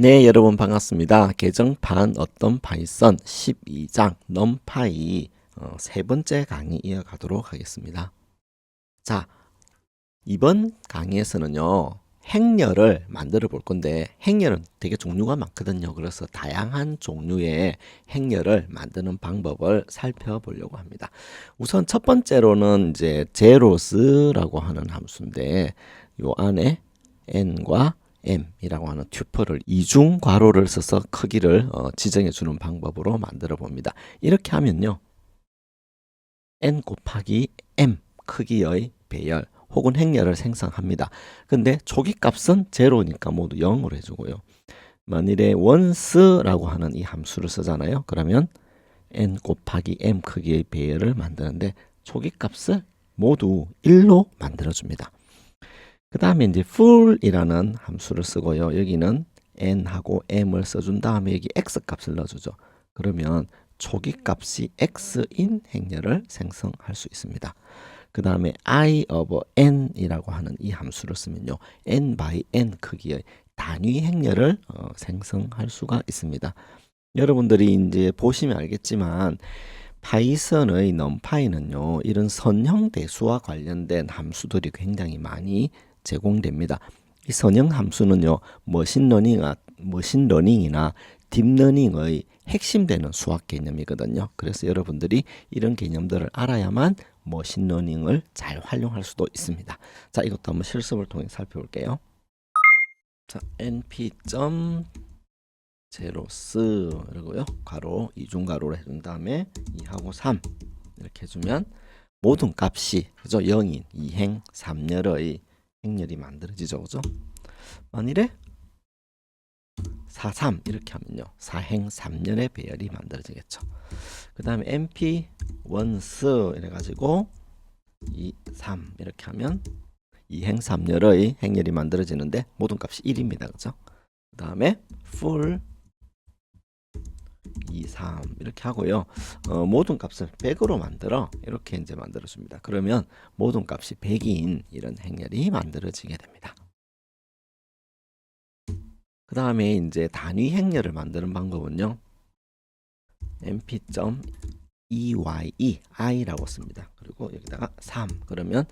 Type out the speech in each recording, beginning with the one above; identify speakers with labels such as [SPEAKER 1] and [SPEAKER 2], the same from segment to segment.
[SPEAKER 1] 네, 여러분 반갑습니다. 개정판 어떤 파이썬 12장 넘파이 세 번째 강의 이어가도록 하겠습니다. 자, 이번 강의에서는요, 행렬을 만들어 볼 건데 행렬은 되게 종류가 많거든요. 그래서 다양한 종류의 행렬을 만드는 방법을 살펴보려고 합니다. 우선 첫 번째로는 이제 제로스라고 하는 함수인데 요 안에 n과 m이라고 하는 튜플을 이중 괄호를 써서 크기를 지정해 주는 방법으로 만들어 봅니다. 이렇게 하면요, n 곱하기 m 크기의 배열 혹은 행렬을 생성합니다. 근데 초기값은 제로니까 모두 0으로 해주고요. 만일에 once라고 하는 이 함수를 쓰잖아요. 그러면 n 곱하기 m 크기의 배열을 만드는데 초기값을 모두 1로 만들어줍니다. 그 다음에 이제 full이라는 함수를 쓰고요. 여기는 n하고 m을 써준 다음에 여기 x 값을 넣어주죠. 그러면 초기값이 x인 행렬을 생성할 수 있습니다. 그 다음에 I of n이라고 하는 이 함수를 쓰면요, n by n 크기의 단위 행렬을 생성할 수가 있습니다. 여러분들이 이제 보시면 알겠지만 파이썬의 넘파이는요, 이런 선형 대수와 관련된 함수들이 굉장히 많이 제공됩니다. 이 선형 함수는요, 머신러닝이나 딥러닝의 핵심 되는 수학 개념이거든요. 그래서 여러분들이 이런 개념들을 알아야만 머신러닝을 잘 활용할 수도 있습니다. 자, 이것도 한번 실습을 통해 살펴볼게요. 자, np.제로스 이러고요. 가로 이중 가로로 해준 다음에 2하고 3 이렇게 해주면 모든 값이 그죠? 0인 2행 3열의 행렬이 만들어지죠. 그죠? 만일에 4, 3 이렇게 하면요, 4행 3열의 배열이 만들어지겠죠. 그 다음에 np 원스 이래가지고 2, 3 이렇게 하면 2행 3열의 행렬이 만들어지는데 모든 값이 1입니다. 그죠? 그 다음에 full 2, 3 이렇게 하고요. 모든 값을 100으로 만들어 이렇게 이제 만들어줍니다. 그러면 모든 값이 100인 이런 행렬이 만들어지게 됩니다. 그 다음에 이제 단위 행렬을 만드는 방법은요, np.ey,i라고 씁니다. 그리고 여기다가 3 그러면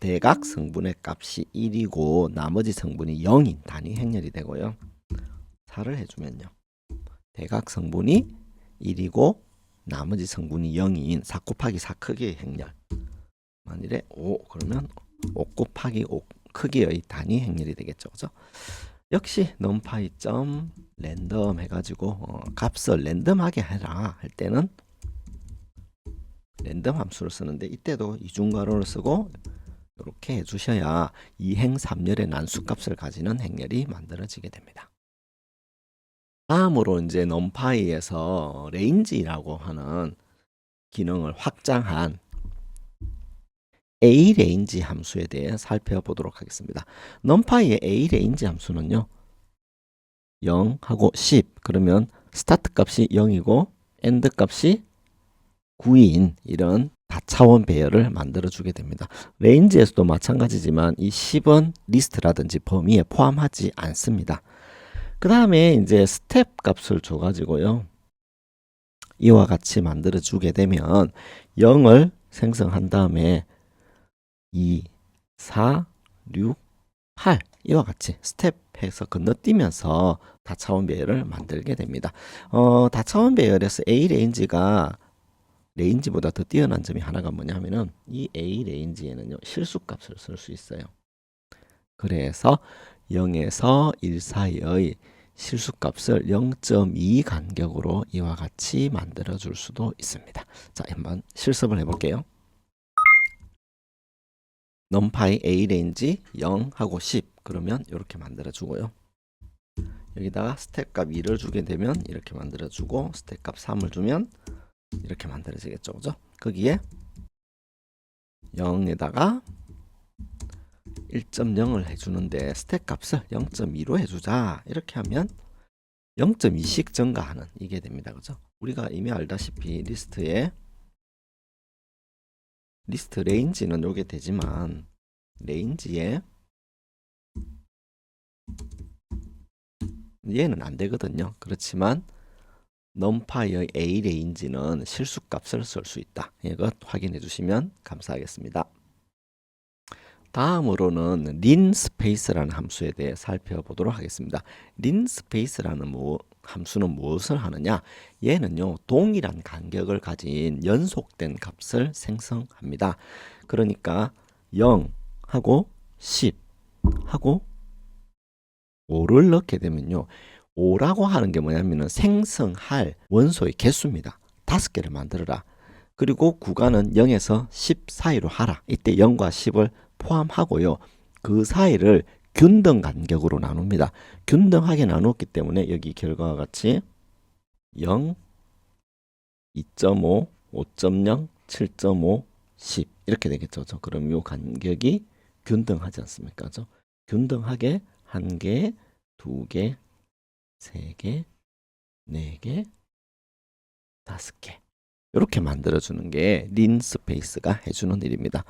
[SPEAKER 1] 대각 성분의 값이 1이고 나머지 성분이 0인 단위 행렬이 되고요. 4를 해주면요, 대각 성분이 1이고 나머지 성분이 0인 4 곱하기 4 크기의 행렬. 만일에 5 그러면 5 곱하기 5 크기의 단위 행렬이 되겠죠. 그죠? 역시 numpy 랜덤 해가지고 값을 랜덤하게 해라 할 때는 랜덤 함수를 쓰는데, 이때도 이중괄호를 쓰고 이렇게 해주셔야 2행 3열의 난수값을 가지는 행렬이 만들어지게 됩니다. 다음으로 이제 numpy에서 range라고 하는 기능을 확장한 arange 함수에 대해 살펴보도록 하겠습니다. numpy의 arange 함수는요, 0하고 10 그러면 스타트 값이 0이고 엔드 값이 9인 이런 다차원 배열을 만들어 주게 됩니다. 레인지에서도 마찬가지지만 이 10은 리스트라든지 범위에 포함하지 않습니다. 그 다음에 이제 스텝 값을 줘 가지고요, 이와 같이 만들어 주게 되면 0을 생성한 다음에 2, 4, 6, 8 이와 같이 스텝해서 건너뛰면서 다차원 배열을 만들게 됩니다. 다차원 배열에서 A 레인지가 레인지보다 더 뛰어난 점이 하나가 뭐냐면은 이 A 레인지에는요, 실수값을 쓸 수 있어요. 그래서 0에서 1 사이의 실수값을 0.2 간격으로 이와 같이 만들어 줄 수도 있습니다. 자, 한번 실습을 해볼게요. numpy A 레인지 0하고 10 그러면 이렇게 만들어 주고요. 여기다가 스텝 값 2를 주게 되면 이렇게 만들어 주고 스텝 값 3을 주면 이렇게 만들어지겠죠. 그죠? 거기에 0에다가 1.0을 해주는데 스택 값을 0.2로 해주자 이렇게 하면 0.2씩 증가하는 이게 됩니다. 그죠? 우리가 이미 알다시피 리스트 레인지는 요게 되지만 레인지에 얘는 안 되거든요. 그렇지만 numPy의 A 레인지는 실수값을 쓸 수 있다. 이것 확인해 주시면 감사하겠습니다. 다음으로는 linspace라는 함수에 대해 살펴보도록 하겠습니다. linspace라는 함수는 무엇을 하느냐? 얘는요, 동일한 간격을 가진 연속된 값을 생성합니다. 그러니까 0하고 10하고 5를 넣게 되면요, 5라고 하는 게 뭐냐면은 생성할 원소의 개수입니다. 5개를 만들어라. 그리고 구간은 0에서 10 사이로 하라. 이때 0과 10을 포함하고요. 그 사이를 균등 간격으로 나눕니다. 균등하게 나누었기 때문에 여기 결과와 같이 0, 2.5, 5.0, 7.5, 10 이렇게 되겠죠. 그럼 이 간격이 균등하지 않습니까? 균등하게 1개, 2개, 3개, 4개, 5개 이렇게 만들어주는 게 linspace가 해주는 일입니다.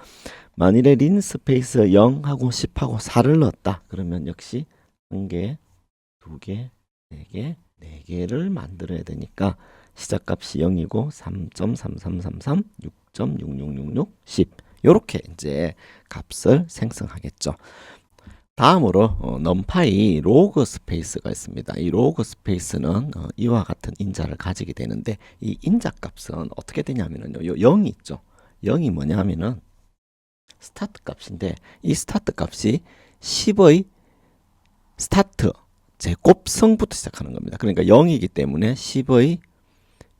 [SPEAKER 1] 만일에 linspace 0하고 10하고 4를 넣었다. 그러면 역시 1개, 2개, 3개, 4개를 만들어야 되니까 시작값이 0이고 3.3333, 6.6666, 10 이렇게 이제 값을 생성하겠죠. 다음으로 numpy 로그 스페이스가 있습니다. 이 로그 스페이스는 이와 같은 인자를 가지게 되는데 이 인자 값은 어떻게 되냐면요. 요 0이 있죠. 0이 뭐냐 하면은 스타트 값인데 이 스타트 값이 10의 스타트 제곱성부터 시작하는 겁니다. 그러니까 0이기 때문에 10의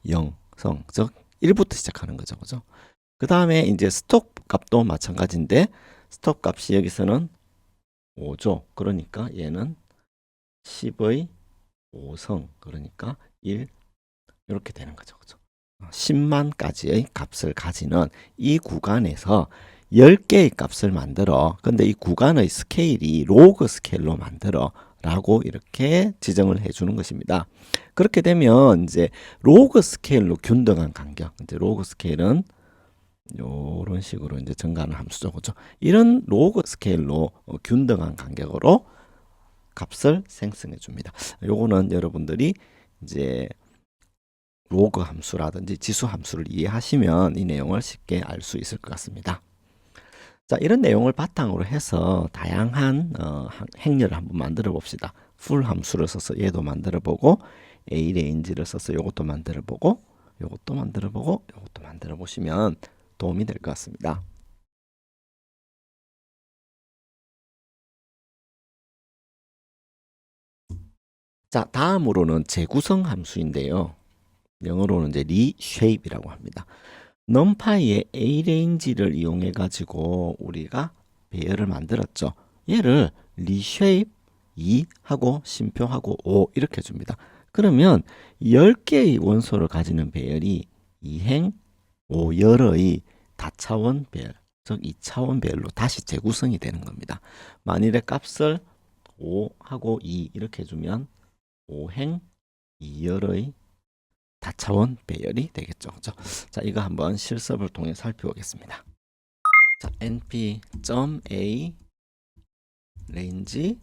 [SPEAKER 1] 0성 즉 1부터 시작하는 거죠. 그죠? 그 다음에 이제 스톱 값도 마찬가지인데 스톱 값이 여기서는 5죠. 그러니까 얘는 10의 5성 그러니까 1 이렇게 되는 거죠. 그죠? 10만까지의 값을 가지는 이 구간에서 10개의 값을 만들어. 근데 이 구간의 스케일이 로그 스케일로 만들어 라고 이렇게 지정을 해 주는 것입니다. 그렇게 되면 이제 로그 스케일로 균등한 간격. 이제 로그 스케일은 이런 식으로 이제 증가하는 함수죠. 그죠? 이런 로그 스케일로 균등한 간격으로 값을 생성해 줍니다. 요거는 여러분들이 이제 로그 함수라든지 지수 함수를 이해하시면 이 내용을 쉽게 알 수 있을 것 같습니다. 자, 이런 내용을 바탕으로 해서 다양한 행렬을 한번 만들어 봅시다. 풀 함수를 써서 얘도 만들어 보고 A 레인지를 써서 요것도 만들어 보고 요것도 만들어 보고 요것도 만들어 보시면 도움이 될 것 같습니다. 자, 다음으로는 재구성 함수인데요. 영어로는 이제 reshape이라고 합니다. numpy의 arange를 이용해 가지고 우리가 배열을 만들었죠. 얘를 reshape 2하고 심표하고 5 이렇게 줍니다. 그러면 10개의 원소를 가지는 배열이 2행 5열의 다차원 배열, 즉 2차원 배열로 다시 재구성이 되는 겁니다. 만일에 값을 5하고 2 이렇게 해주면 5행 2열의 다차원 배열이 되겠죠. 그렇죠? 자, 이거 한번 실습을 통해 살펴보겠습니다. 자, np.a range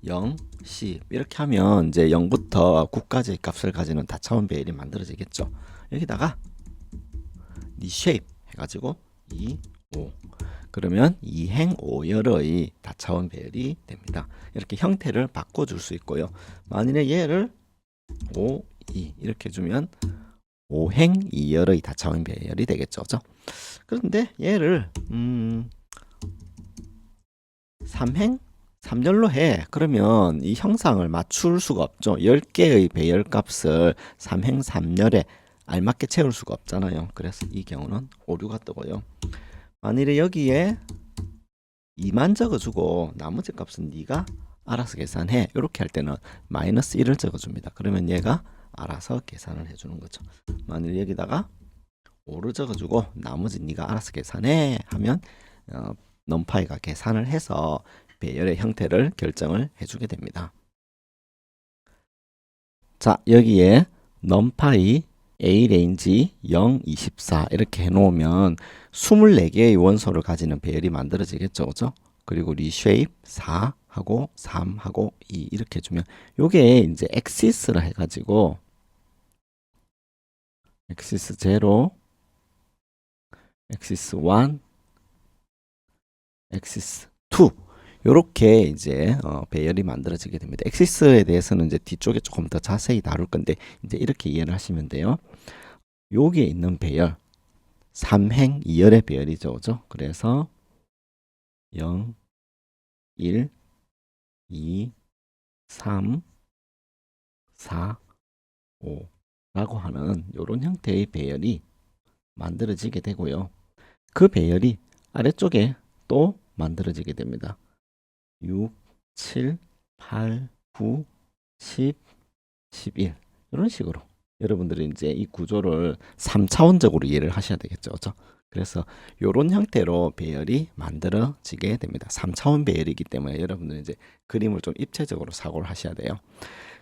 [SPEAKER 1] 0, 10 이렇게 하면 이제 0부터 9까지의 값을 가지는 다차원 배열이 만들어지겠죠. 여기다가 reshape 해가지고 2, 5 그러면 2행 5열의 다차원 배열이 됩니다. 이렇게 형태를 바꿔줄 수 있고요. 만일에 얘를 5, 2 이렇게 주면 5행 2열의 다차원 배열이 되겠죠. 그죠? 그런데 얘를 3행 3열로 해. 그러면 이 형상을 맞출 수가 없죠. 10개의 배열 값을 3행 3열에 알맞게 채울 수가 없잖아요. 그래서 이 경우는 오류가 뜨고요. 만일에 여기에 2만 적어주고 나머지 값은 네가 알아서 계산해. 이렇게 할 때는 마이너스 1을 적어줍니다. 그러면 얘가 알아서 계산을 해주는 거죠. 만일 여기다가 5를 적어주고 나머지 네가 알아서 계산해 하면 numpy가 계산을 해서 배열의 형태를 결정을 해주게 됩니다. 자, 여기에 numpy A 레인지 0, 24 이렇게 해놓으면 24개의 원소를 가지는 배열이 만들어지겠죠. 그죠? 그리고 reshape 4 하고 3 하고 2 이렇게 주면 요게 이제 엑시스라 해가지고 엑시스 0, 엑시스 1, 엑시스 2 요렇게 이제 배열이 만들어지게 됩니다. 엑시스에 대해서는 이제 뒤쪽에 조금 더 자세히 다룰 건데 이제 이렇게 이해를 하시면 돼요. 여기에 있는 배열 3행 2열의 배열이죠. 그죠? 그래서 0, 1, 2, 3, 4, 5 라고 하는 이런 형태의 배열이 만들어지게 되고요. 그 배열이 아래쪽에 또 만들어지게 됩니다. 6, 7, 8, 9, 10, 11 이런 식으로 여러분들이 이제 이 구조를 3차원적으로 이해를 하셔야 되겠죠. 그렇죠? 그래서 이런 형태로 배열이 만들어지게 됩니다. 3차원 배열이기 때문에 여러분들은 이제 그림을 좀 입체적으로 사고를 하셔야 돼요.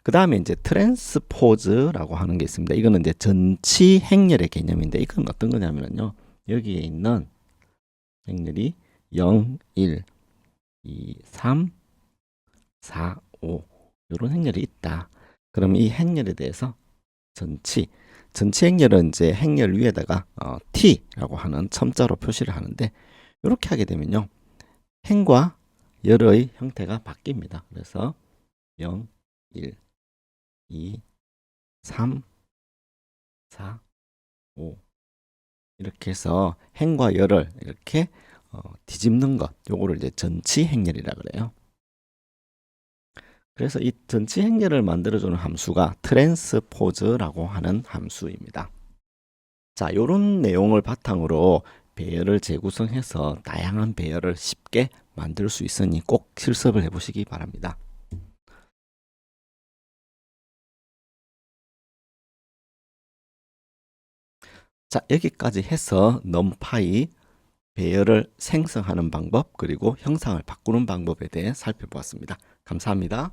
[SPEAKER 1] 그 다음에 이제 트랜스포즈라고 하는 게 있습니다. 이거는 이제 전치 행렬의 개념인데 이건 어떤 거냐면요. 여기에 있는 행렬이 0, 1, 2, 3, 4, 5 이런 행렬이 있다. 그럼 이 행렬에 대해서 전치 행렬은 이제 행렬 위에다가 t라고 하는 첨자로 표시를 하는데 이렇게 하게 되면요. 행과 열의 형태가 바뀝니다. 그래서 0, 1, 2, 3, 4, 5 이렇게 해서 행과 열을 이렇게 뒤집는 것 요거를 이제 전치 행렬이라 그래요. 그래서 이 전치 행렬을 만들어주는 함수가 트랜스포즈라고 하는 함수입니다. 자, 이런 내용을 바탕으로 배열을 재구성해서 다양한 배열을 쉽게 만들 수 있으니 꼭 실습을 해보시기 바랍니다. 자, 여기까지 해서 numPy 배열을 생성하는 방법 그리고 형상을 바꾸는 방법에 대해 살펴보았습니다. 감사합니다.